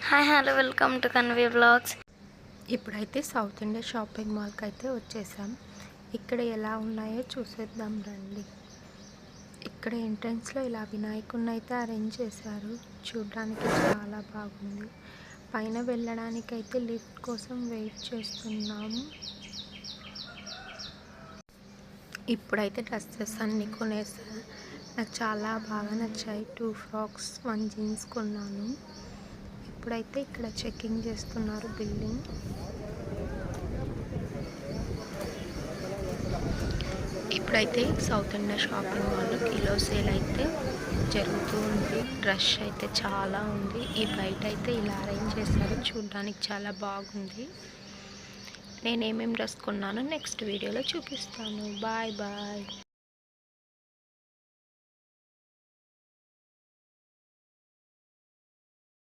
Hi hello welcome to Kanvi vlogs. ఇప్పుడైతే south India shopping మాల్కి అయితే వచ్చేసాం. ఇక్కడ ఎలా ఉన్నాయో చూసేద్దాం రండి. ఇక్కడ ఎంట్రన్స్లో ఇలా వినాయకుడిని అయితే అరేంజ్ చేశారు. చూడడానికి చాలా బాగుంది. పైన వెళ్ళడానికైతే లిఫ్ట్ కోసం వెయిట్ చేస్తున్నాము. ఇప్పుడైతే డ్రెస్సెస్ అన్నీ కొనేసాను. నాకు చాలా బాగా నచ్చాయి. 2 ఫ్రాక్స్ 1 జీన్స్ కొన్నాను. ఇప్పుడైతే ఇక్కడ చెకింగ్ చేస్తున్నారు బిల్లింగ్. ఇప్పుడైతే సౌత్ ఇండియా షాపింగ్ మాల్లో కిలో సేల్ అయితే జరుగుతూ ఉంది. రష్ అయితే చాలా ఉంది. ఈ బయట అయితే ఇలా అరేంజ్ చేశారు. చూడడానికి చాలా బాగుంది. నేనేమేమి డ్రెస్ కొన్నానో నెక్స్ట్ వీడియోలో చూపిస్తాను. Bye bye.